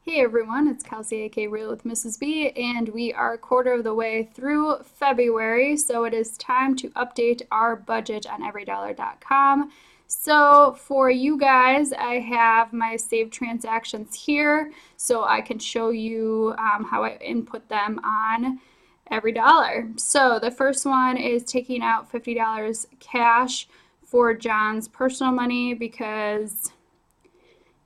Hey everyone, it's Kelsey aka Real with Mrs. B, and we are a quarter of the way through February, so it is time to update our budget on everydollar.com. So for you guys, I have my saved transactions here so I can show you how I input them on every dollar. So the first one is taking out $50 cash for John's personal money because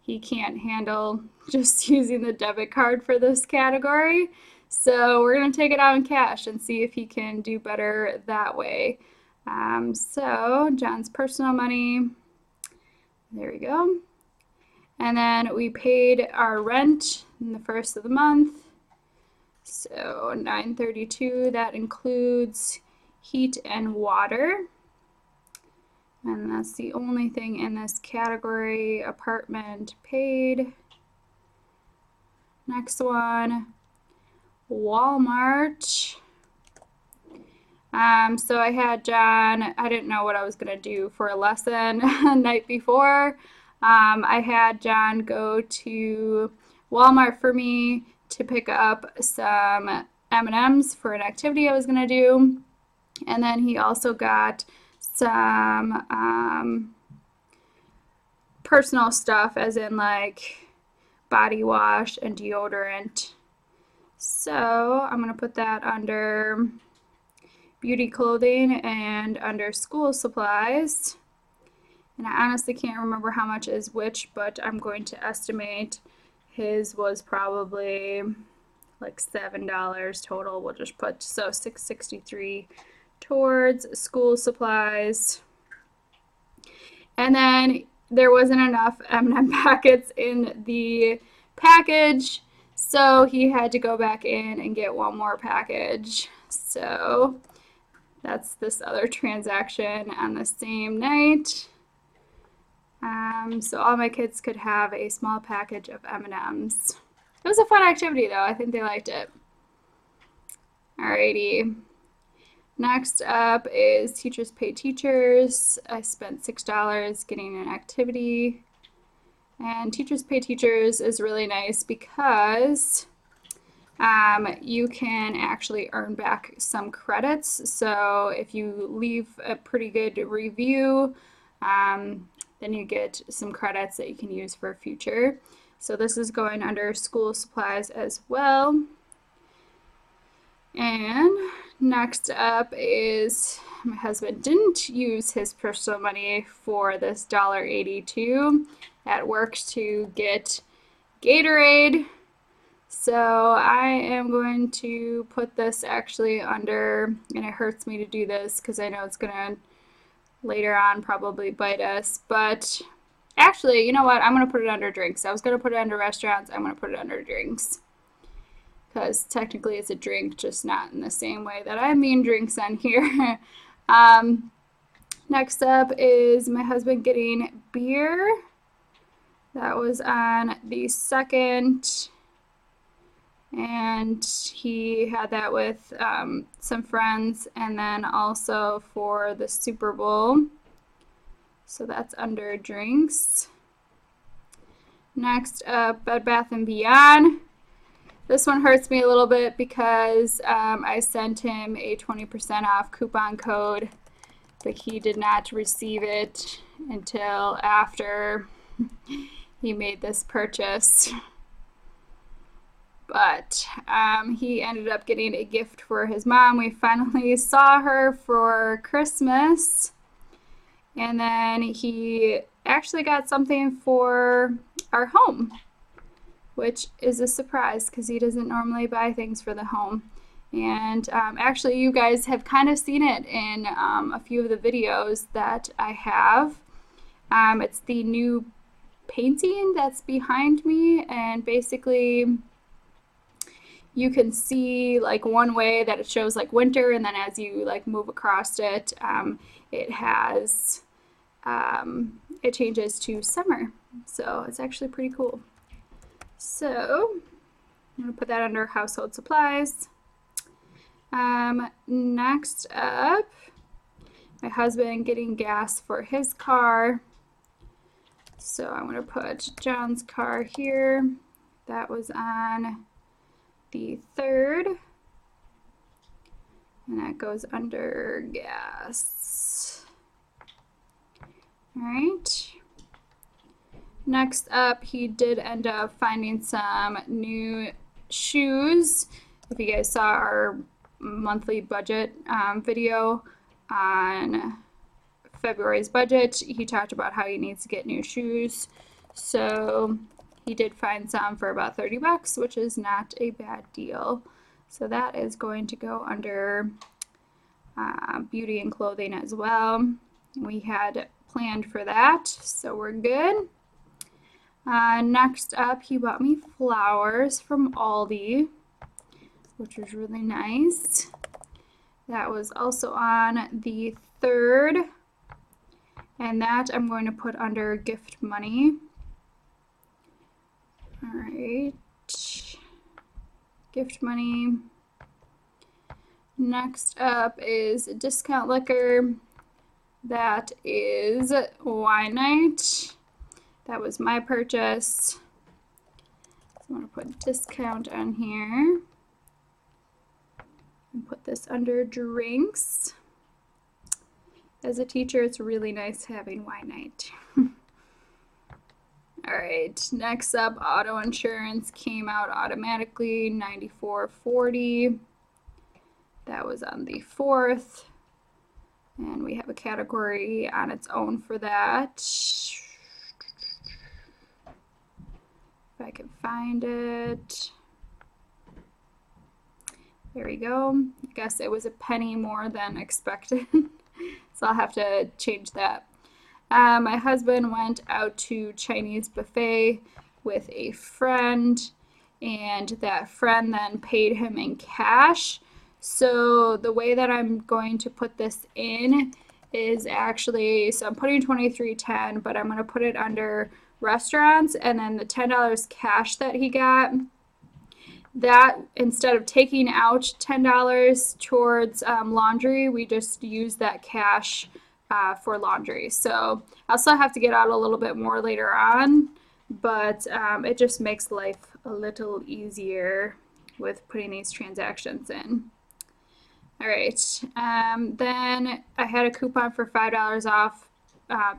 he can't handle just using the debit card for this category. So we're going to take it out in cash and see if he can do better that way. So John's personal money, there we go. And then we paid our rent in the first of the month. So $932, that includes heat and water. And that's the only thing in this category. Apartment paid. Next one, Walmart. So I had John, I didn't know what I was going to do for a lesson the night before. I had John go to Walmart for me to pick up some M&Ms for an activity I was going to do. And then he also got some personal stuff, as in like body wash and deodorant. So I'm going to put that under beauty clothing and under school supplies. And I honestly can't remember how much is which, but I'm going to estimate his was probably like $7 total. We'll just put so $663 towards school supplies. And then there wasn't enough M&M packets in the package, so he had to go back in and get one more package. So that's this other transaction on the same night. So all my kids could have a small package of M&Ms. It was a fun activity though. I think they liked it. Alrighty. Next up is Teachers Pay Teachers. I spent $6 getting an activity. And Teachers Pay Teachers is really nice because you can actually earn back some credits. So if you leave a pretty good review, then you get some credits that you can use for future. So this is going under school supplies as well. And next up is my husband didn't use his personal money for this $1.82 at work to get Gatorade. So I am going to put this actually under, and it hurts me to do this because I know it's going to later on probably bite us, but actually, you know what? I'm going to put it under drinks. I was going to put it under restaurants. I'm going to put it under drinks because technically it's a drink, just not in the same way that I mean drinks on here. Next up is my husband getting beer. That was on the 2nd, and he had that with some friends, and then also for the Super Bowl. So that's under drinks. Next up, Bed Bath & Beyond. This one hurts me a little bit because I sent him a 20% off coupon code, but he did not receive it until after he made this purchase. But he ended up getting a gift for his mom. We finally saw her for Christmas. And then he actually got something for our home, which is a surprise because he doesn't normally buy things for the home. And actually, you guys have kind of seen it in a few of the videos that I have. It's the new painting that's behind me, and basically you can see like one way that it shows like winter, and then as you like move across it, it has it changes to summer. So it's actually pretty cool. So I'm going to put that under household supplies. Next up, my husband getting gas for his car. So I'm going to put John's car here, That was on the 3rd. And that goes under gas. All right. Next up, he did end up finding some new shoes. If you guys saw our monthly budget video on February's budget, he talked about how he needs to get new shoes. So he did find some for about $30, which is not a bad deal. So that is going to go under beauty and clothing as well. We had planned for that, so we're good. Next up, he bought me flowers from Aldi, which was really nice. That was also on the 3rd, and that I'm going to put under gift money. All right, gift money. Next up is discount liquor. That is wine night. That was my purchase. So I'm going to put discount on here and put this under drinks. As a teacher, it's really nice having wine night. All right, next up, auto insurance came out automatically, $94.40. That was on the 4th. And we have a category on its own for that. If I can find it. There we go. I guess it was a penny more than expected. So I'll have to change that. My husband went out to Chinese buffet with a friend, and that friend then paid him in cash. So the way that I'm going to put this in is actually, so I'm putting $23.10, but I'm going to put it under restaurants, and then the $10 cash that he got, that instead of taking out $10 towards laundry, we just use that cash for laundry. So I'll still have to get out a little bit more later on, but it just makes life a little easier with putting these transactions in. All right, then I had a coupon for $5 off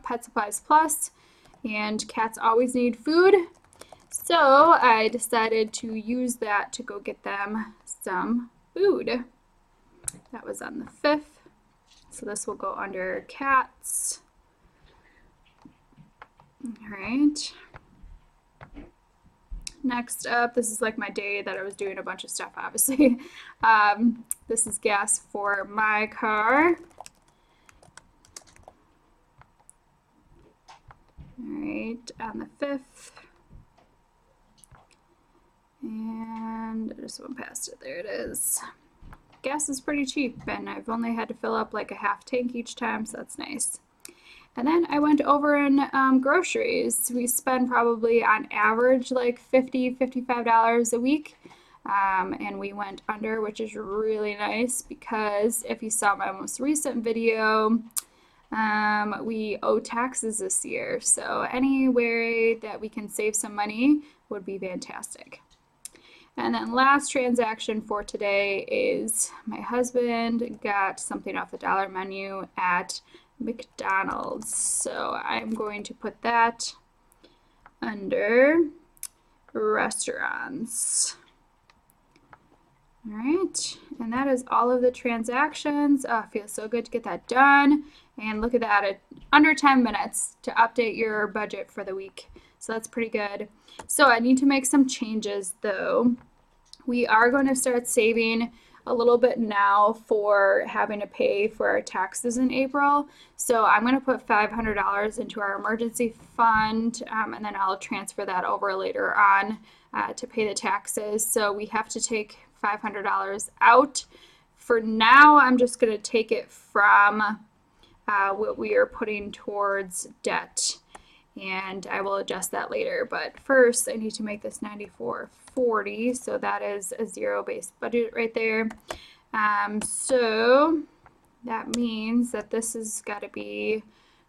Pet Supplies Plus, and cats always need food. So I decided to use that to go get them some food. That was on the 5th. So this will go under cats. All right. Next up, this is like my day that I was doing a bunch of stuff, obviously. This is gas for my car. All right, on the 5th. And I just went past it. There it is. Gas is pretty cheap, and I've only had to fill up like a half tank each time, so that's nice. And then I went over in groceries. We spend probably on average like $50, $55 a week. And we went under, which is really nice because if you saw my most recent video, we owe taxes this year. So any way that we can save some money would be fantastic. And then last transaction for today is my husband got something off the dollar menu at McDonald's. So I'm going to put that under restaurants. All right, and that is all of the transactions. Oh, it feels so good to get that done. And look at that, under 10 minutes to update your budget for the week. So that's pretty good. So I need to make some changes though. We are going to start saving a little bit now for having to pay for our taxes in April. So I'm going to put $500 into our emergency fund, and then I'll transfer that over later on to pay the taxes. So we have to take $500 out. For now, I'm just going to take it from what we are putting towards debt, and I will adjust that later. But first, I need to make this $94.40, so that is a zero-based budget right there. So that means that this has got to be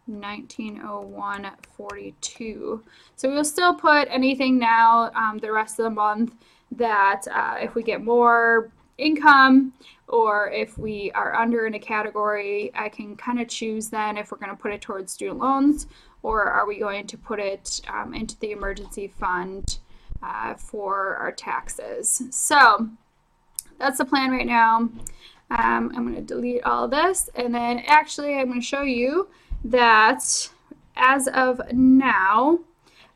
$1901.42. So we'll still put anything now the rest of the month that if we get more income or if we are under in a category, I can kind of choose then if we're going to put it towards student loans or are we going to put it into the emergency fund for our taxes. So that's the plan right now. I'm going to delete all of this, and then actually I'm going to show you that as of now,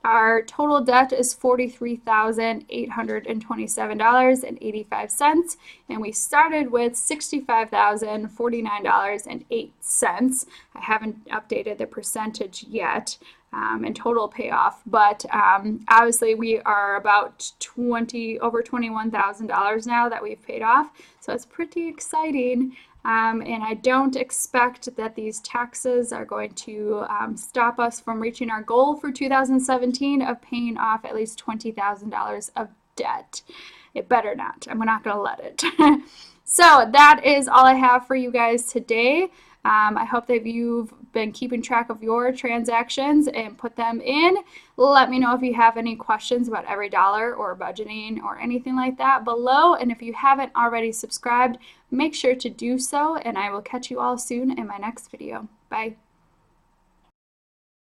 our total debt is $43,827.85, and we started with $65,049.08. I haven't updated the percentage yet in total payoff, but obviously we are about over $21,000 now that we've paid off, so it's pretty exciting. And I don't expect that these taxes are going to stop us from reaching our goal for 2017 of paying off at least $20,000 of debt. It better not. I'm not going to let it. So that is all I have for you guys today. I hope that you've been keeping track of your transactions and put them in. Let me know if you have any questions about every dollar or budgeting or anything like that below. And if you haven't already subscribed, make sure to do so, and I will catch you all soon in my next video. Bye.